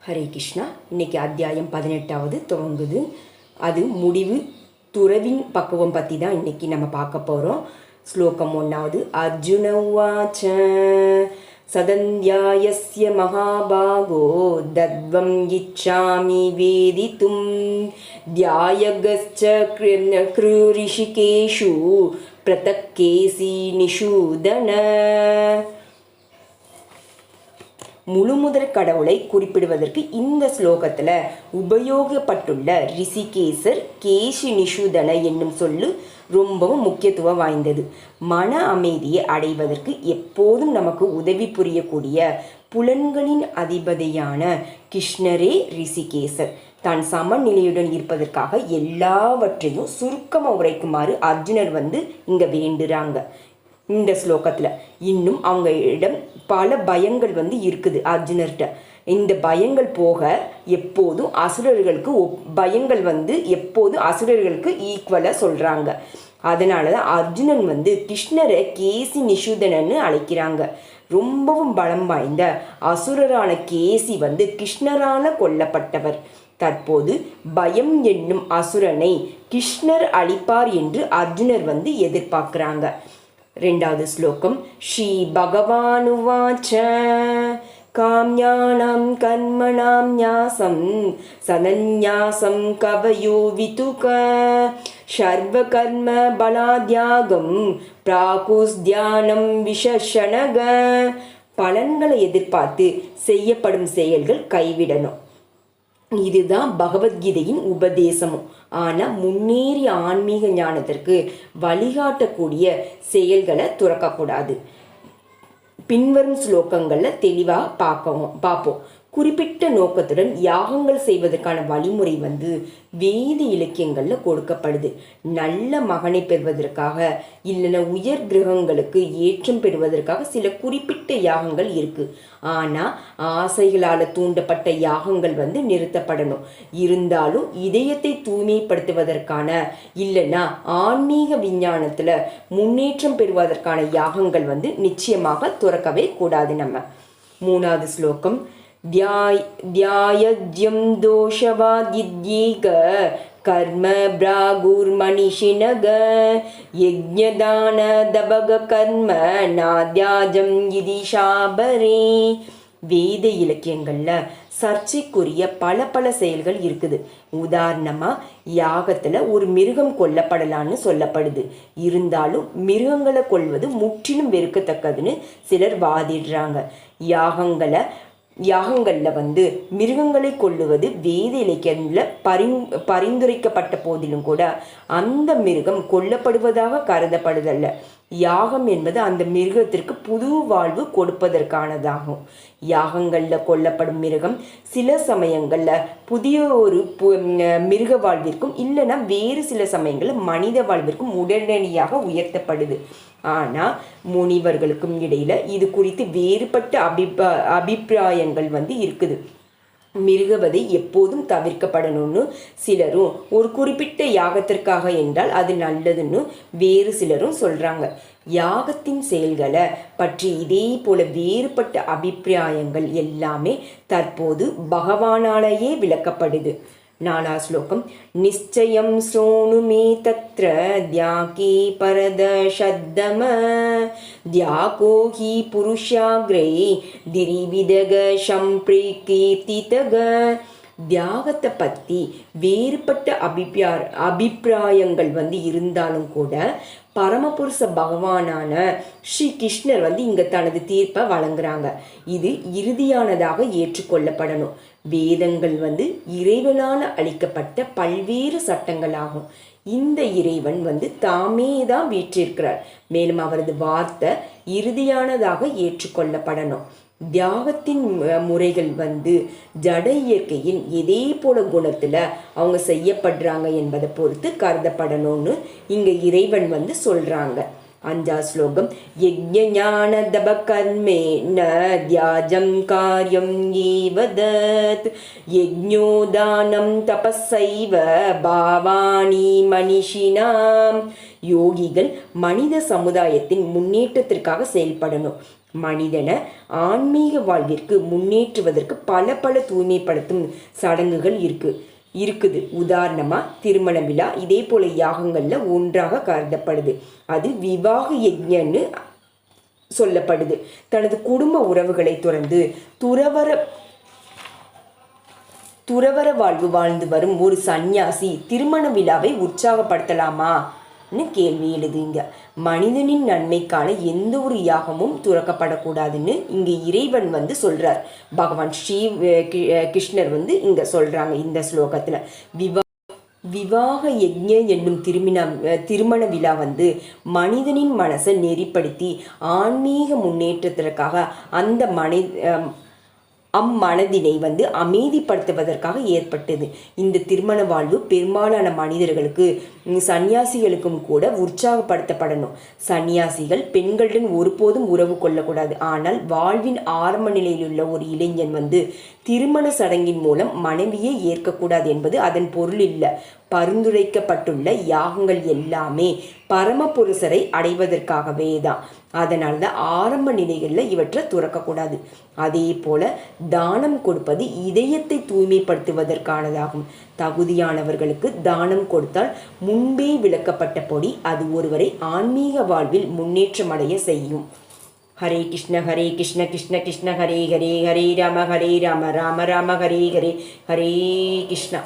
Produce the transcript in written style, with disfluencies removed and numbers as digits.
ஹரே கிருஷ்ணா. இன்னைக்கு அத்தியாயம் 18வது துவங்குது. அது முடிவு துறவின் பக்குவம் பற்றி தான் இன்னைக்கு நம்ம பார்க்க போகிறோம். ஸ்லோகம் 1வது. அர்ஜுன உவாச்ச சதந்யாயஸ்ய மகாபாகோ தத்வம் இச்சாமி வேதித்தும் தியாயகஸ்ச ரிஷிகேஷு பிரதக்கேசி நிஷூதன. முழுமுதற் கடவுளை குறிப்பிடுவதற்கு இந்த ஸ்லோகத்தில் உபயோகப்பட்டுள்ள ரிஷிகேசர் கேஷி நிஷூதன என்னும் சொல்லு ரொம்பவும் முக்கியத்துவம் வாய்ந்தது. மன அமைதியை அடைவதற்கு எப்போதும் நமக்கு உதவி புரியக்கூடிய புலன்களின் அதிபதியான கிருஷ்ணரே ரிஷிகேசர். தான் சமநிலையுடன் இருப்பதற்காக எல்லாவற்றையும் சுருக்கமாக உரைக்குமாறு அர்ஜுனர் இங்கே வேண்டுறாங்க. இந்த ஸ்லோகத்தில் இன்னும் அவங்களிடம் பல பயங்கள் இருக்குது அர்ஜுனர்கிட்ட. இந்த பயங்கள் போக எப்போதும் அசுரர்களுக்கு பயங்கள் எப்போதும் அசுரர்களுக்கு ஈக்குவலாக சொல்கிறாங்க. அதனால தான் அர்ஜுனன் கிருஷ்ணரை கேசி நிஷூதனன்னு அழைக்கிறாங்க. ரொம்பவும் பலம் வாய்ந்த அசுரரான கேசி கிருஷ்ணரால் கொல்லப்பட்டவர். தற்போது பயம் என்னும் அசுரனை கிருஷ்ணர் அழிப்பார் என்று அர்ஜுனர் எதிர்பார்க்குறாங்க. 2வது ஸ்லோகம். ஸ்ரீ பகவானுவாச்ச காம்யானாம் கர்மணாம் ஞாசம் சனந்யாசம் கவயோ விதுக சர்வ கர்ம பலாத்யாகம் பிராகுஸ்தியானம் விசஷணக. பலன்களை எதிர்பார்த்து செய்யப்படும் செயல்கள் கைவிடணும். இதுதான் பகவத்கீதையின் உபதேசமும். ஆனால் முன்னேறிய ஆன்மீக ஞானத்திற்கு வழிகாட்டக்கூடிய செயல்களை துறக்கக்கூடாது. பின்வரும் ஸ்லோகங்களில் தெளிவாக பார்ப்போம். குறிப்பிட்ட நோக்கத்துடன் யாகங்கள் செய்வதற்கான வழிமுறை வேத இலக்கியங்களில் கொடுக்கப்படுது. நல்ல மகனை பெறுவதற்காக இல்லைன்னா உயர் கிரகங்களுக்கு ஏற்றம் பெறுவதற்காக சில குறிப்பிட்ட யாகங்கள் இருக்குது. ஆனால் ஆசைகளால் தூண்டப்பட்ட யாகங்கள் நிறுத்தப்படணும். இருந்தாலும் இதயத்தை தூய்மைப்படுத்துவதற்கான இல்லைன்னா ஆன்மீக விஞ்ஞானத்தில் முன்னேற்றம் பெறுவதற்கான யாகங்கள் நிச்சயமாக துறக்கவே கூடாது. நம்ம 3வது ஸ்லோகம். தியாயஜ்யம் தோஷவாதித்யேக கர்ம பிராகுர்மணிஷினக யஜ்ஞதான தபக கர்ம நாத்யாஜம் இதிஷாபரே. வேத இலக்கியங்களில் சர்ச்சைக்குரிய பல செயல்கள் இருக்குது. உதாரணமாக யாகத்தில் ஒரு மிருகம் கொல்லப்படலான்னு சொல்லப்படுது. இருந்தாலும் மிருகங்களை கொல்வது முற்றிலும் வெறுக்கத்தக்கதுன்னு சிலர் வாதிடுறாங்க. யாகங்களில் மிருகங்களை கொல்லுவது வேத இலக்கியங்களில் பரிந்துரைக்கப்பட்ட போதிலும் கூட அந்த மிருகம் கொல்லப்படுவதாக கருதப்படுதல்ல. யாகம் என்பது அந்த மிருகத்திற்கு புது வாழ்வு கொடுப்பதற்கானதாகும். யாகங்களில் கொல்லப்படும் மிருகம் சில சமயங்களில் புதிய ஒரு மிருக வாழ்விற்கும் இல்லைன்னா வேறு சில சமயங்களில் மனித வாழ்விற்கும் உடனடியாக உயர்த்தப்படுது. ஆனால் முனிவர்களுக்கும் இடையில் இது குறித்து வேறுபட்ட அபிப்பிராயங்கள் இருக்குது. மிருகவதை எப்போதும் தவிர்க்கப்படணும்னு சிலரும், ஒரு குறிப்பிட்ட யாகத்திற்காக என்றால் அது நல்லதுன்னு வேறு சிலரும் சொல்கிறாங்க. யாகத்தின் செயல்களை பற்றி இதே போல வேறுபட்ட அபிப்பிராயங்கள் எல்லாமே தற்போது பகவானாலேயே விளக்கப்படுது. 4வது ஸ்லோகம். நிச்சயம் ஸ்ரோணு மே தத்ர தியாகே பரத ஷத்தம தியாகோ ஹி புருஷாக்ரே திரிவிதக சம்பிரகீர்த்திதக. தியாகத்தை பற்றி வேறுபட்ட அபிப்பிராயங்கள் இருந்தாலும் கூட பரமபுருஷ பகவானான ஸ்ரீ கிருஷ்ணர் இங்கே தனது தீர்ப்பை வழங்குறாங்க. இது இறுதியானதாக ஏற்றுக்கொள்ளப்படணும். வேதங்கள் இறைவனால் அளிக்கப்பட்ட பல்வேறு சட்டங்களாகும். இந்த இறைவன் தாமே தான் வீற்றிருக்கிறார். மேலும் அவரது வார்த்தை இறுதியானதாக ஏற்றுக்கொள்ளப்படணும். தியாகத்தின் முறைகள் ஜட இயற்கையின் இதே போல குணத்தில் அவங்க செய்யப்படுறாங்க என்பதை பொறுத்து கருதப்படணும்னு இங்கே இறைவன் சொல்கிறாங்க. 5வது ஸ்லோகம். யஜ்ஞான தப கர்மே ந தியாஜம் காரியம் ஏவதத் யஜ்ஞோதானம் தபஸைவ பாவானி மனிஷினாம். யோகிகள் மனித சமுதாயத்தின் முன்னேற்றத்திற்காக செயல்படணும். மனிதனை ஆன்மீக வாழ்விற்கு முன்னேற்றுவதற்கு பல தூய்மைப்படுத்தும் சடங்குகள் இருக்குது. உதாரணமாக திருமண விழா இதே போல யாகங்களில் ஒன்றாக கருதப்படுது. அது விவாக யஜ்ஞன்னு சொல்லப்படுது. தனது குடும்ப உறவுகளை துறந்து துறவர வாழ்வு வாழ்ந்து வரும் ஒரு சந்நியாசி திருமண விழாவை உற்சாகப்படுத்தலாமான்னு கேள்வி எழுதுங்க. மனிதனின் நன்மைக்கான எந்த ஒரு யாகமும் துறக்கப்படக்கூடாதுன்னு இங்கே இறைவன் சொல்றார். பகவான் ஸ்ரீ கிருஷ்ணர் இங்க சொல்றாங்க இந்த ஸ்லோகத்துல. விவாக யஜ்ஞ என்னும் திருமண விழா மனிதனின் மனசை நெறிப்படுத்தி ஆன்மீக முன்னேற்றத்திற்காக அம்மனதினை அமைதிப்படுத்துவதற்காக ஏற்பட்டது. இந்த திருமண வாழ்வு பெரும்பாலான மனிதர்களுக்கு சன்னியாசிகளுக்கும் கூட உற்சாகப்படுத்தப்படணும். சன்னியாசிகள் பெண்களுடன் ஒருபோதும் உறவு கொள்ளக்கூடாது. ஆனால் வாழ்வின் ஆரம்ப நிலையில் உள்ள ஒரு இளைஞன் திருமண சடங்கின் மூலம் மனைவியை ஏற்கக்கூடாது என்பது அதன் பொருள் இல்லை. பரிந்துரைக்கப்பட்டுள்ள யாகங்கள் எல்லாமே பரமபுருஷரை அடைவதற்காகவே தான். அதனால தான் ஆரம்ப நிலைகளில் இவற்றை துறக்கக்கூடாது. அதே போல தானம் கொடுப்பது இதயத்தை தூய்மைப்படுத்துவதற்கானதாகும். தகுதியானவர்களுக்கு தானம் கொடுத்தால் முன்பே விளக்கப்பட்டபடி அது ஒருவரை ஆன்மீக வாழ்வில் முன்னேற்றம் அடைய செய்யும். ஹரே கிருஷ்ண கிருஷ்ண கிருஷ்ண ஹரே ஹரே ராம ராம ராம ஹரே ஹரே ஹரே கிருஷ்ணா.